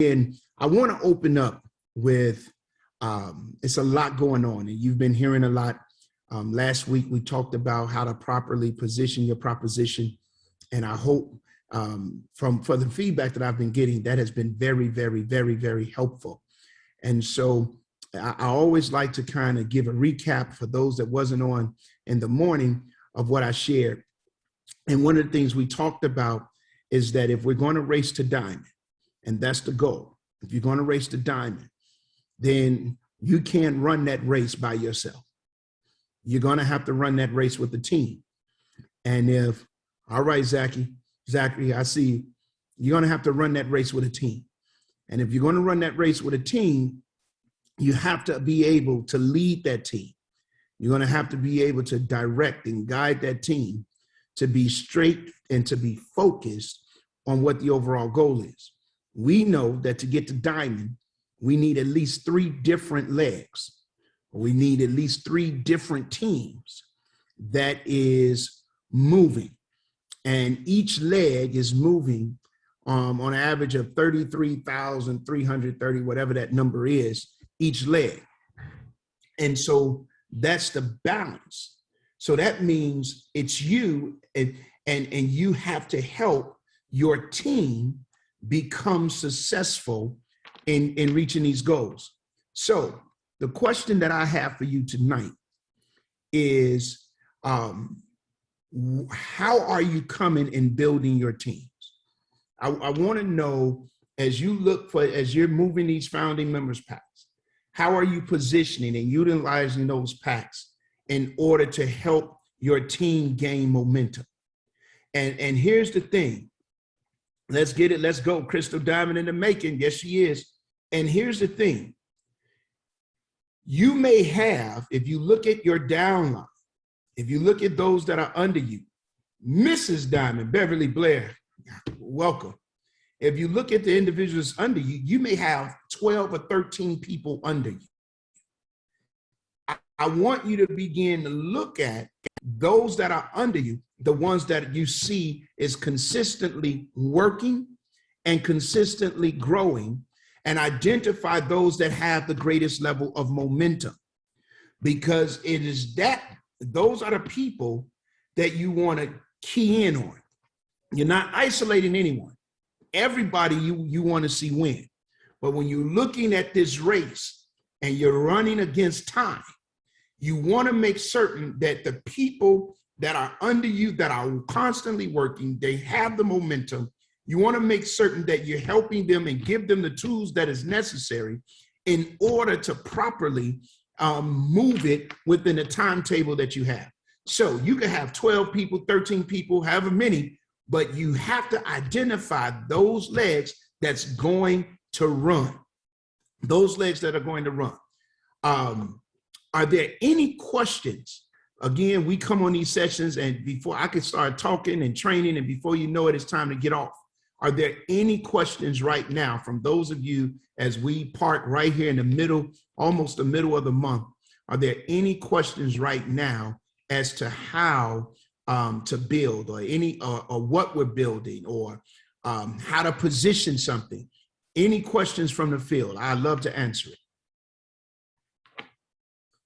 And I want to open up with it's a lot going on, and you've been hearing a lot. Last week, we talked about how to properly position your proposition, and I hope for the feedback that I've been getting, that has been very, very, very, very helpful. And so I always like to kind of give a recap for those that wasn't on in the morning of what I shared. And one of the things we talked about is that if we're going to race to diamond, and that's the goal, if you're going to race to diamond, then you can't run that race by yourself. You're going to have to run that race with the team. And if, all right, Zachary, I see you. You're going to have to run that race with a team. And if you're going to run that race with a team, you have to be able to lead that team. You're going to have to be able to direct and guide that team to be straight and to be focused on what the overall goal is. We know that to get to diamond, we need at least 3 different legs. We need at least 3 different teams that is moving. And each leg is moving on an average of 33,330, whatever that number is, each leg. And so that's the balance. So that means it's you, and you have to help your team become successful in reaching these goals. So the question that I have for you tonight is, how are you coming and building your teams? I want to know, as you're moving these founding members packs, how are you positioning and utilizing those packs in order to help your team gain momentum? And here's the thing. Let's get it. Let's go. Crystal Diamond in the making. Yes, she is. And here's the thing. You may have, if you look at your downline, if you look at those that are under you, Mrs. Diamond, Beverly Blair, welcome. If you look at the individuals under you, you may have 12 or 13 people under you. I want you to begin to look at those that are under you, the ones that you see is consistently working and consistently growing, and identify those that have the greatest level of momentum, because it is those are the people that you want to key in on. You're not isolating anyone. Everybody you want to see win. But when you're looking at this race and you're running against time, you want to make certain that the people that are under you, that are constantly working, they have the momentum. You want to make certain that you're helping them and give them the tools that is necessary in order to properly move it within the timetable that you have. So you can have 12 people, 13 people, however many, but you have to identify those legs that's going to run. Those legs that are going to run. Are there any questions? Again, we come on these sessions, and before I can start talking and training, and before you know it, it's time to get off. Are there any questions right now from those of you as we part right here in the middle, almost the middle of the month? Are there any questions right now as to how to build, or or what we're building, or how to position something? Any questions from the field? I'd love to answer it.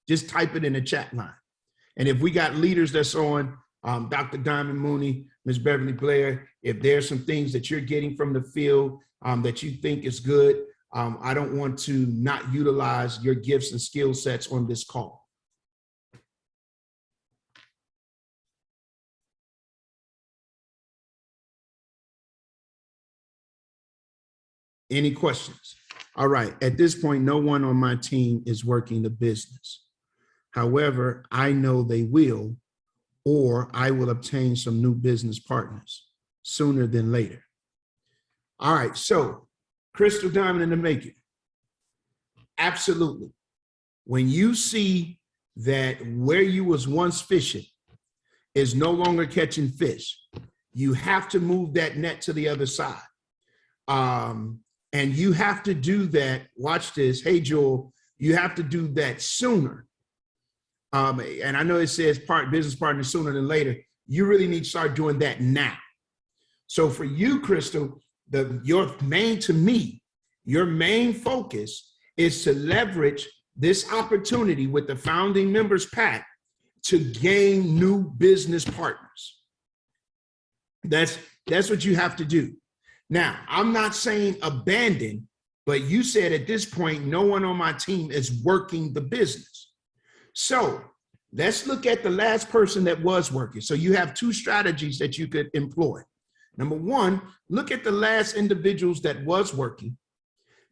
Just type it in the chat line. And if we got leaders that's on, Dr. Diamond Mooney, Ms. Beverly Blair, if there's some things that you're getting from the field that you think is good, I don't want to not utilize your gifts and skill sets on this call. Any questions? All right, at this point, no one on my team is working the business. However, I know they will, or I will obtain some new business partners sooner than later. All right, so Crystal Diamond in the making. Absolutely. When you see that where you was once fishing is no longer catching fish, you have to move that net to the other side. And you have to do that. Watch this. Hey, Joel, you have to do that sooner. And I know it says business partner sooner than later. You really need to start doing that now. So for you, Crystal, your main to me Your main focus is to leverage this opportunity with the founding members pack to gain new business partners. That's what you have to do. Now, I'm not saying abandon, but you said at this point, no one on my team is working the business. So let's look at the last person that was working. So you have two strategies that you could employ. Number one, look at the last individuals that was working.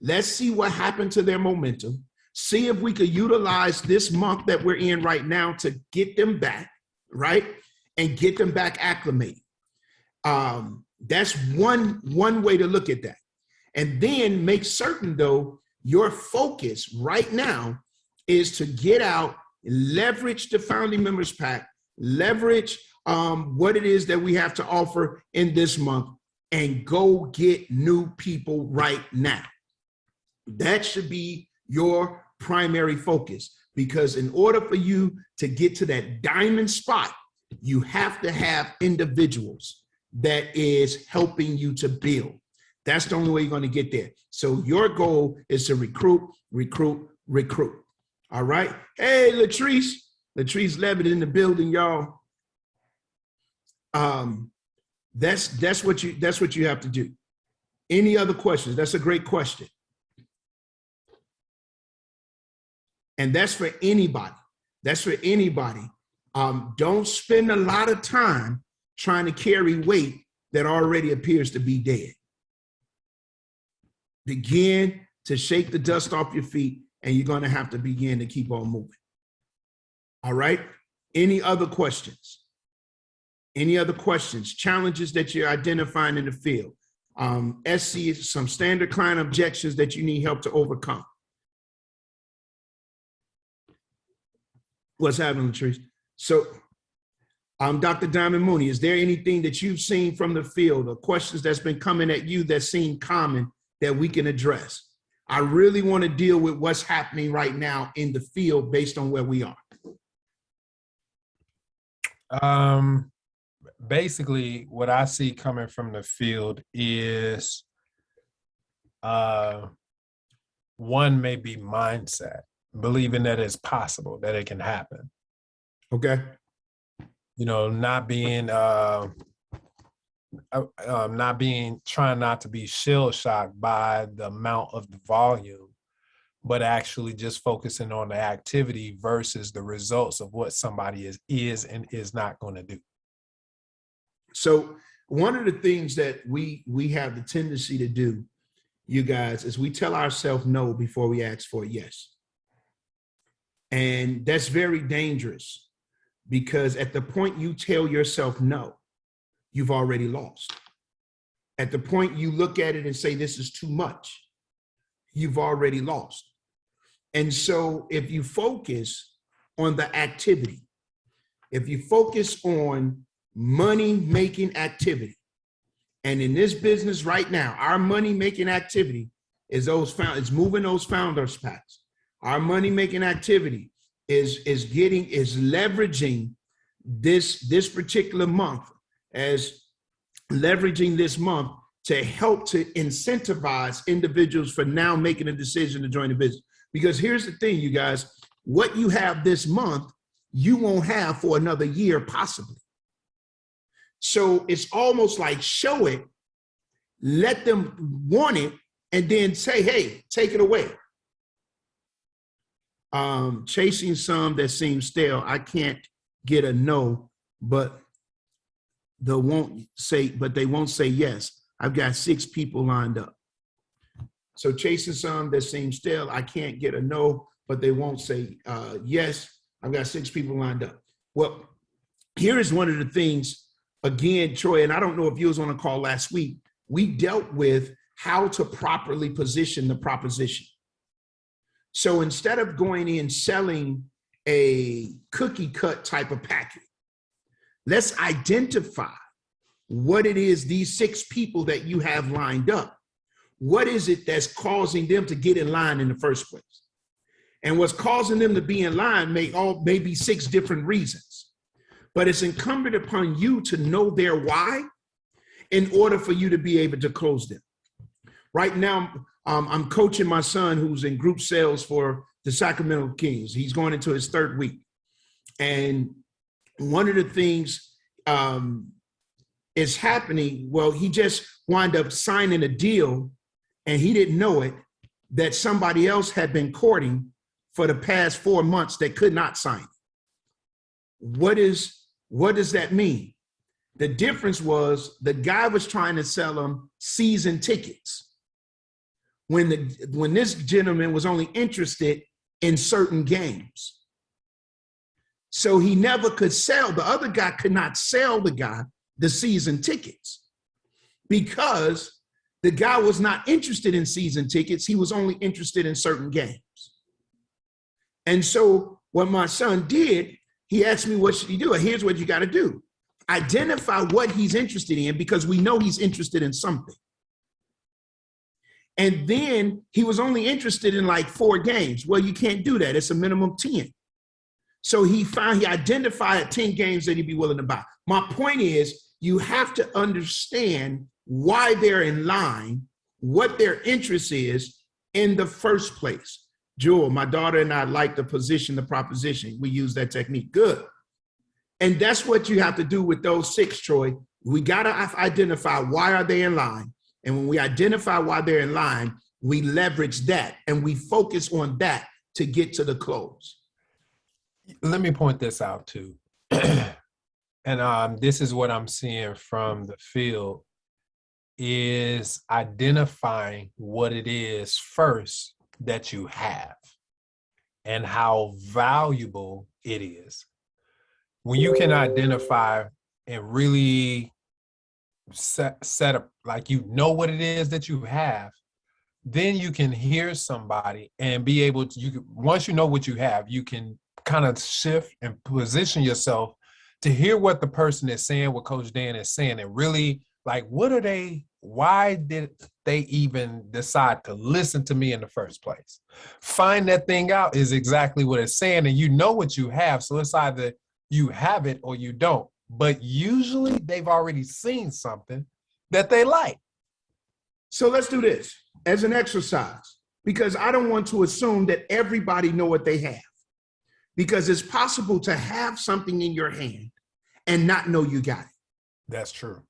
Let's see what happened to their momentum. See if we could utilize this month that we're in right now to get them back, right? And get them back acclimated. That's one way to look at that. And then make certain, though, your focus right now is to get out, leverage the founding members pack, leverage what it is that we have to offer in this month, and go get new people right now. That should be your primary focus, because in order for you to get to that diamond spot, you have to have individuals that is helping you to build. That's the only way you're going to get there. So your goal is to recruit. All right. Hey, Latrice Levitt in the building, y'all. That's what you have to do. Any other questions? That's a great question. And that's for anybody. Don't spend a lot of time trying to carry weight that already appears to be dead. Begin to shake the dust off your feet, and you're going to have to begin to keep on moving. All right. Any other questions? Challenges that you're identifying in the field? SC, some standard client objections that you need help to overcome. What's happening, Latrice? So, Dr. Diamond Mooney, is there anything that you've seen from the field or questions that's been coming at you that seem common that we can address? I really want to deal with what's happening right now in the field based on where we are. Basically, what I see coming from the field is one may be mindset, believing that it's possible, that it can happen. Okay. You know, trying not to be shell shocked by the amount of the volume, but actually just focusing on the activity versus the results of what somebody is and is not going to do. So one of the things that we have the tendency to do, you guys, is we tell ourselves no before we ask for a yes. And that's very dangerous, because at the point you tell yourself no, you've already lost. At the point you look at it and say, this is too much, you've already lost. And so if you focus on the activity, if you focus on money-making activity, and in this business right now, our money-making activity is moving those founders packs. Our money-making activity is leveraging this particular month, as leveraging this month to help to incentivize individuals for now making a decision to join the business. Because here's the thing, you guys, what you have this month, you won't have for another year, possibly. So it's almost like show it, let them want it, and then say, hey, take it away. Chasing some that seem stale. I can't get a no, but they won't say yes. I've got 6 people lined up. So chasing some that seem stale. I can't get a no, but they won't say yes. I've got 6 people lined up. Well, here is one of the things, again, Troy, and I don't know if you was on a call last week, we dealt with how to properly position the proposition. So instead of going in selling a cookie cut type of package, let's identify what it is, these 6 people that you have lined up. What is it that's causing them to get in line in the first place? And what's causing them to be in line may be 6 different reasons. But it's incumbent upon you to know their why in order for you to be able to close them. Right now, I'm coaching my son who's in group sales for the Sacramento Kings. He's going into his third week. And one of the things is happening, well, he just wound up signing a deal and he didn't know it, that somebody else had been courting for the past 4 months that could not sign. What does that mean? The difference was the guy was trying to sell him season tickets when this gentleman was only interested in certain games. So he never could sell. The other guy could not sell the guy the season tickets because the guy was not interested in season tickets. He was only interested in certain games. And so what my son did, he asked me, what should he do? Here's what you got to do. Identify what he's interested in, because we know he's interested in something. And then he was only interested in like 4 games. Well, you can't do that. It's a minimum 10. So he identified 10 games that he'd be willing to buy. My point is, you have to understand why they're in line, what their interest is in the first place. Jewel, my daughter and I like to position the proposition. We use that technique. Good. And that's what you have to do with those 6, Troy. We got to identify why are they in line. And when we identify why they're in line, we leverage that and we focus on that to get to the close. Let me point this out too. And this is what I'm seeing from the field, is identifying what it is first that you have and how valuable it is. When you can identify and really set up, like, you know what it is that you have, then you can hear somebody and be able to, once you know what you have, you can kind of shift and position yourself to hear what the person is saying, what Coach Dan is saying, and really, like, why did they even decide to listen to me in the first place? Find that thing out is exactly what it's saying, and you know what you have, so it's either you have it or you don't. But usually they've already seen something that they like. So let's do this as an exercise, because I don't want to assume that everybody know what they have, because it's possible to have something in your hand and not know you got it. That's true.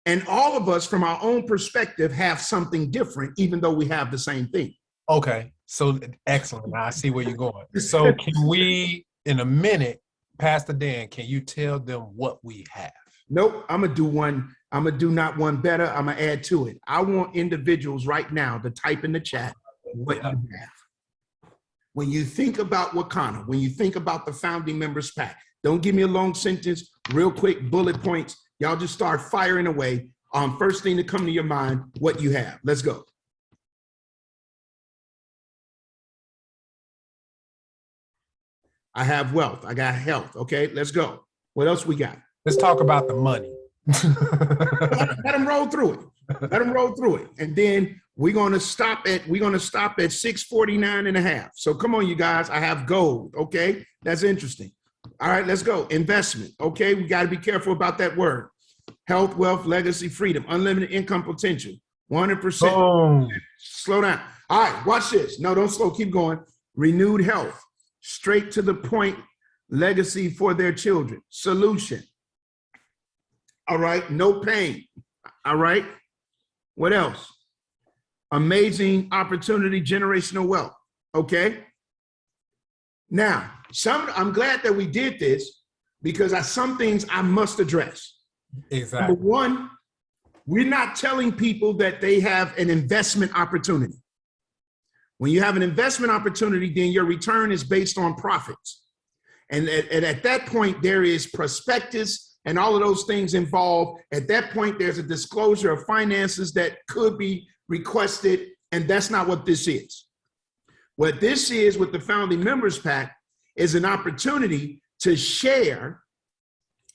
And all of us, from our own perspective, have something different, even though we have the same thing. Okay, so excellent. I see where you're going. So can we, in a minute, Pastor Dan, can you tell them what we have? Nope, I'm gonna do one. I'm gonna do not one better. I'm gonna add to it. I want individuals right now to type in the chat what you have. When you think about Wakana, when you think about the founding members pack, don't give me a long sentence, real quick bullet points. Y'all just start firing away on first thing to come to your mind, what you have. Let's go. I have wealth. I got health. Okay, let's go. What else we got? Let's talk about the money. Let them roll through it. Let them roll through it. And then we're gonna stop at 649 and a half. So come on, you guys. I have gold. Okay, that's interesting. All right, let's go. Investment. Okay, we got to be careful about that word. Health, wealth, legacy, freedom, unlimited income potential, 100%. Boom. Slow down. All right, watch this. No, don't slow. Keep going. Renewed health, straight to the point, legacy for their children. Solution. All right, no pain. All right. What else? Amazing opportunity, generational wealth. Okay. Now, I'm glad that we did this, because some things I must address. Exactly. Number one, we're not telling people that they have an investment opportunity. When you have an investment opportunity, then your return is based on profits. And at that point, there is prospectus and all of those things involved. At that point, there's a disclosure of finances that could be requested, and that's not what this is. What this is with the Founding Members Pack is an opportunity to share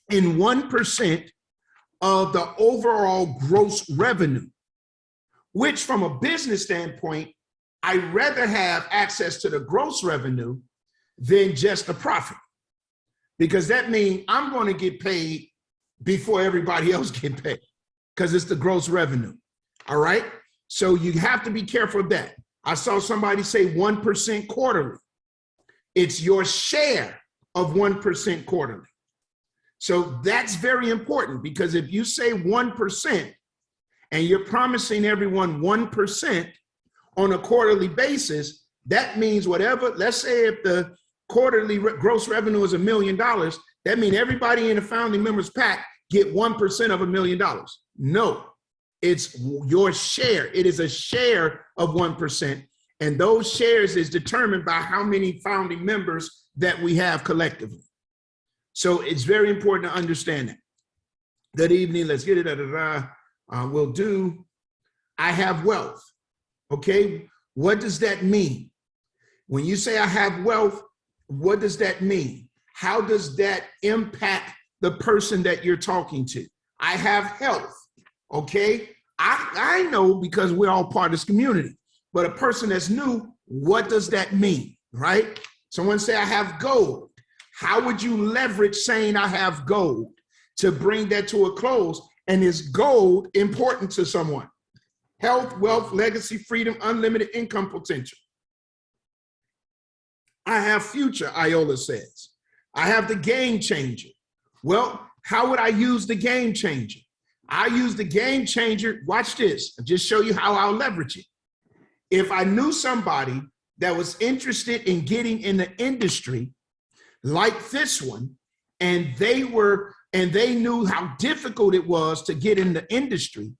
in 1% of the overall gross revenue, which from a business standpoint, I'd rather have access to the gross revenue than just the profit, because that means I'm going to get paid before everybody else get paid, because it's the gross revenue. All right. So you have to be careful of that. I saw somebody say 1% quarterly. It's your share of 1% quarterly. So that's very important, because if you say 1% and you're promising everyone 1% on a quarterly basis, that means whatever, let's say if the quarterly gross revenue is $1 million, that means everybody in the founding members pack get 1% of $1 million. No, it's your share. It is a share of 1%. And those shares is determined by how many founding members that we have collectively. So it's very important to understand that. Good evening. Let's get it. We'll do, I have wealth. Okay. What does that mean? When you say I have wealth, what does that mean? How does that impact the person that you're talking to? I have health. Okay. I know, because we're all part of this community, but a person that's new, what does that mean? Right? Someone say I have gold. How would you leverage saying I have gold to bring that to a close? And is gold important to someone? Health, wealth, legacy, freedom, unlimited income potential. I have future, Iola says. I have the game changer. Well, how would I use the game changer? I use the game changer. Watch this. I'll just show you how I'll leverage it. If I knew somebody that was interested in getting in the industry like this one, and they knew how difficult it was to get in the industry,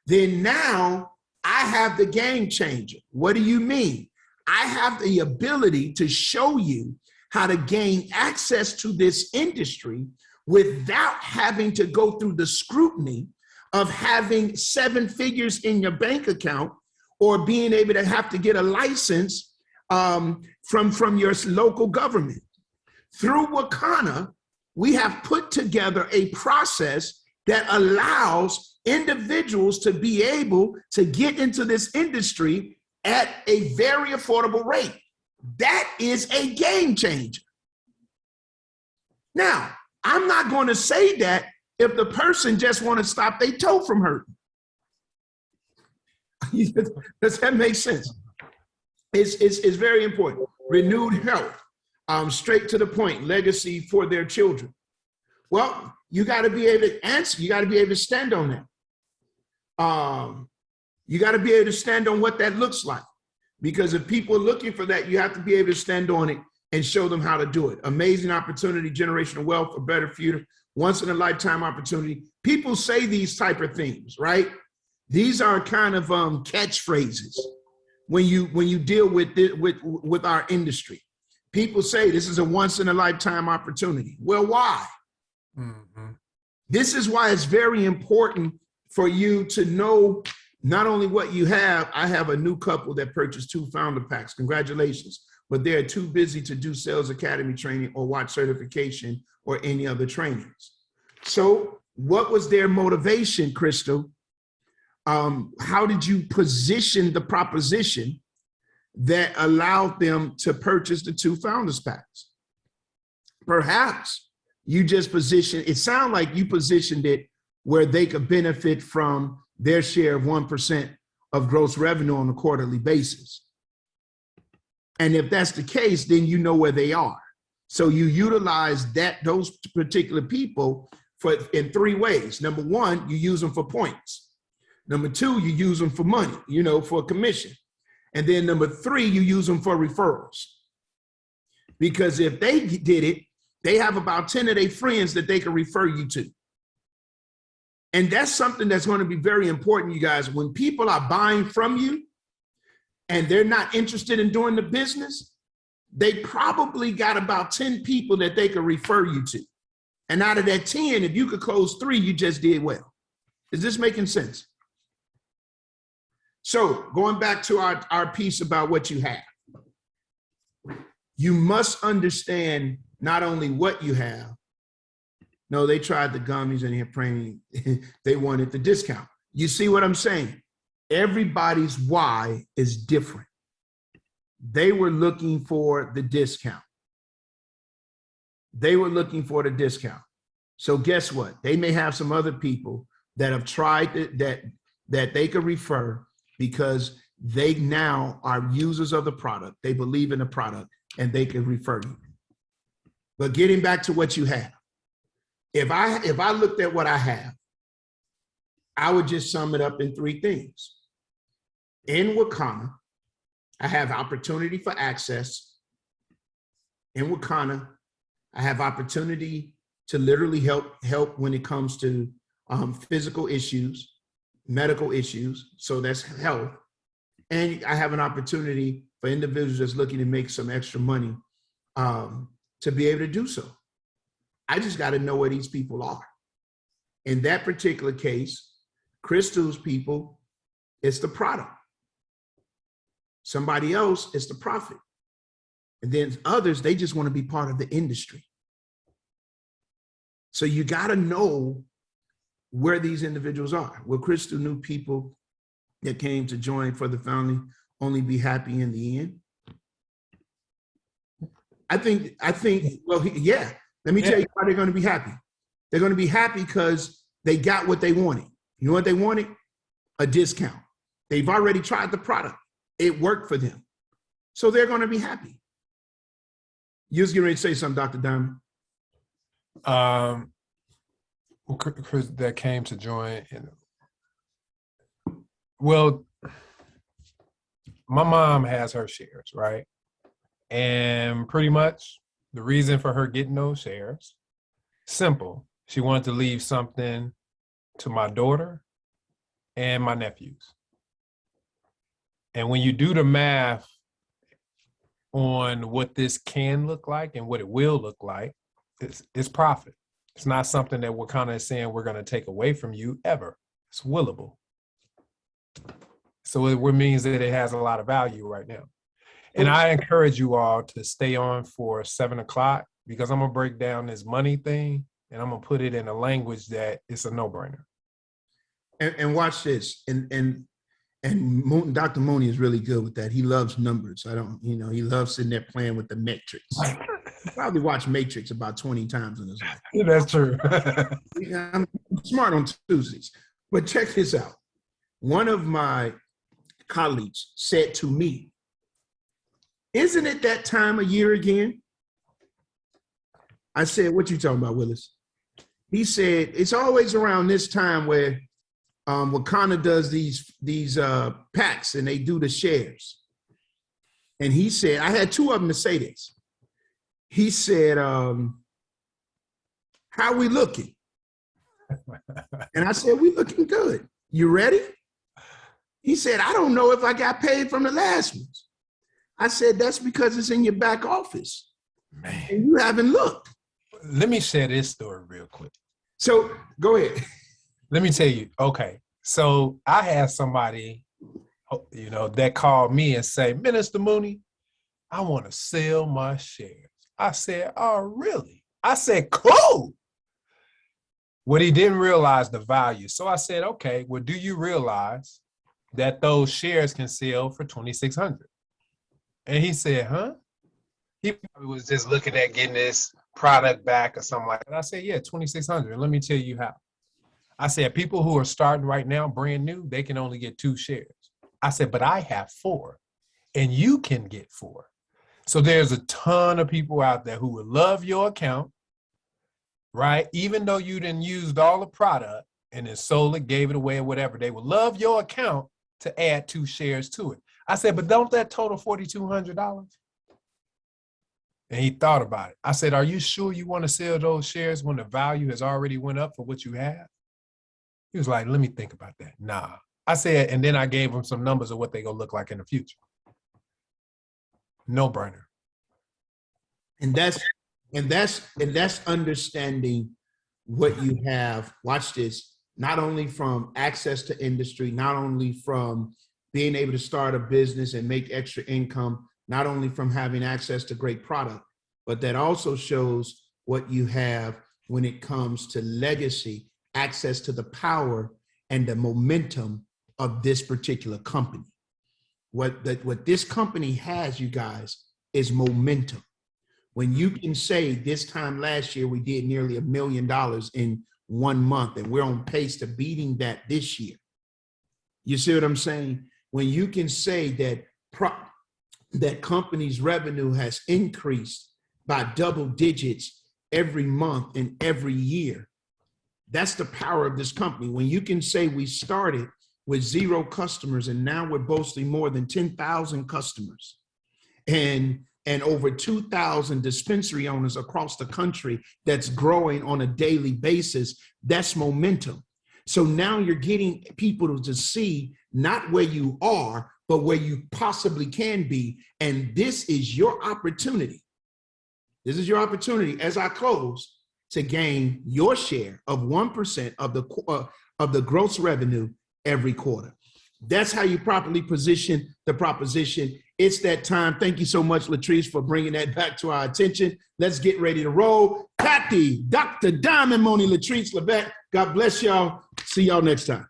then now I have the game changer. What do you mean? I have the ability to show you how to gain access to this industry without having to go through the scrutiny of having 7 figures in your bank account, or being able to have to get a license from your local government. Through Wakana, we have put together a process that allows individuals to be able to get into this industry at a very affordable rate. That is a game changer. Now, I'm not going to say that if the person just want to stop their toe from hurting. Does that make sense? It's very important. Renewed health, straight to the point, legacy for their children. Well, you got to be able to answer. You got to be able to stand on that. You got to be able to stand on what that looks like, because if people are looking for that, you have to be able to stand on it and show them how to do it. Amazing opportunity, generational wealth, a better future, once in a lifetime opportunity. People say these type of things, right? These are kind of catchphrases when you deal with our industry. People say this is a once in a lifetime opportunity. Well, why? Mm-hmm. This is why it's very important for you to know not only what you have. I have a new couple that purchased 2 founder packs. Congratulations. But they're too busy to do sales academy training or watch certification or any other trainings. So what was their motivation, Crystal? How did you position the proposition that allowed them to purchase the 2 founders packs? Perhaps you just positioned, it sounded like you positioned it where they could benefit from their share of 1% of gross revenue on a quarterly basis. And if that's the case, then you know where they are. So you utilize those particular people in 3 ways. Number 1, you use them for points. Number 2, you use them for money, for commission. And then number 3, you use them for referrals. Because if they did it, they have about 10 of their friends that they can refer you to. And that's something that's going to be very important, you guys. When people are buying from you and they're not interested in doing the business, they probably got about 10 people that they can refer you to. And out of that 10, if you could close 3, you just did well. Is this making sense? So going back to our piece about what you have, you must understand not only what you have. No, they tried the gummies and they're praying. They wanted the discount. You see what I'm saying? Everybody's why is different. They were looking for the discount. They were looking for the discount. So guess what? They may have some other people that have tried that they could refer, because they now are users of the product. They believe in the product and they can refer you. But getting back to what you have, if I looked at what I have, I would just sum it up in three things. In Wakana, I have opportunity for access. In Wakana, I have opportunity to literally help when it comes to physical issues, medical issues. So that's health. And I have an opportunity for individuals that's looking to make some extra money to be able to do so. I just got to know where these people are. In that particular case, Crystal's people, it's the product. Somebody else is the profit. And then others, they just want to be part of the industry. So you got to know where these individuals are. Well, Crystal knew people that came to join for the family only be happy in the end. I think, well, yeah, let me tell you why they're going to be happy. They're going to be happy because they got what they wanted. You know what they wanted? A discount. They've already tried the product. It worked for them. So they're going to be happy. You was getting ready to say something, Dr. Diamond. Chris, that came to join. Well, my mom has her shares, right? And pretty much the reason for her getting those shares, simple. She wanted to leave something to my daughter and my nephews. And when you do the math on what this can look like and what it will look like, it's profit. It's not something that we're kind of saying we're going to take away from you ever. It's willable. So it means that it has a lot of value right now. And I encourage you all to stay on for 7 o'clock because I'm going to break down this money thing and I'm going to put it in a language that it's a no-brainer. And watch this. And Dr. Mooney is really good with that. He loves numbers. He loves sitting there playing with the metrics. Probably watched Matrix about 20 times in his life. Yeah, that's true. I'm smart on Tuesdays. But check this out. One of my colleagues said to me, "Isn't it that time of year again?" I said, "What you talking about, Willis?" He said, "It's always around this time where Wakana does these packs and they do the shares." And he said, I had two of them to say this. He said, "How we looking?" And I said, "We looking good. You ready?" He said, "I don't know if I got paid from the last ones." I said, "That's because it's in your back office. Man. And you haven't looked." Let me share this story real quick. So go ahead. Let me tell you. Okay. So I had somebody, that called me and say, "Minister Mooney, I want to sell my shares." I said, "Oh, really?" I said, "Cool." What he didn't realize the value. So I said, "Okay, well, do you realize that those shares can sell for $2,600? And he said, "Huh?" He was just looking at getting this product back or something like that. I said, "Yeah, $2,600. And let me tell you how." I said, people who are starting right now, brand new, they can only get 2 shares. I said, but I have 4 and you can get 4. So there's a ton of people out there who would love your account, right? Even though you didn't use all the product and then sold it, gave it away or whatever, they would love your account to add 2 shares to it. I said, but don't that total $4,200? And he thought about it. I said, are you sure you want to sell those shares when the value has already went up for what you have? He was like, let me think about that. Nah. I said, and then I gave him some numbers of what they gonna look like in the future. No brainer. And that's understanding what you have. Watch this. Not only from access to industry, not only from being able to start a business and make extra income, not only from having access to great product, but that also shows what you have when it comes to legacy, access to the power and the momentum of this particular company. What this company has, you guys, is momentum. When you can say this time last year, we did nearly $1 million in 1 month, and we're on pace to beating that this year. You see what I'm saying? when you can say that that company's revenue has increased by double digits every month and every year. That's the power of this company. When you can say we started with 0 customers and now we're boasting more than 10,000 customers and over 2,000 dispensary owners across the country that's growing on a daily basis, that's momentum. So now you're getting people to see not where you are, but where you possibly can be. And this is your opportunity. This is your opportunity as I close to gain your share of 1% of the gross revenue every quarter. That's how you properly position the proposition. It's that time. Thank you so much, Latrice, for bringing that back to our attention. Let's get ready to roll. Kathy, Dr. Diamond, Moni, Latrice, Levesque, God bless y'all. See y'all next time.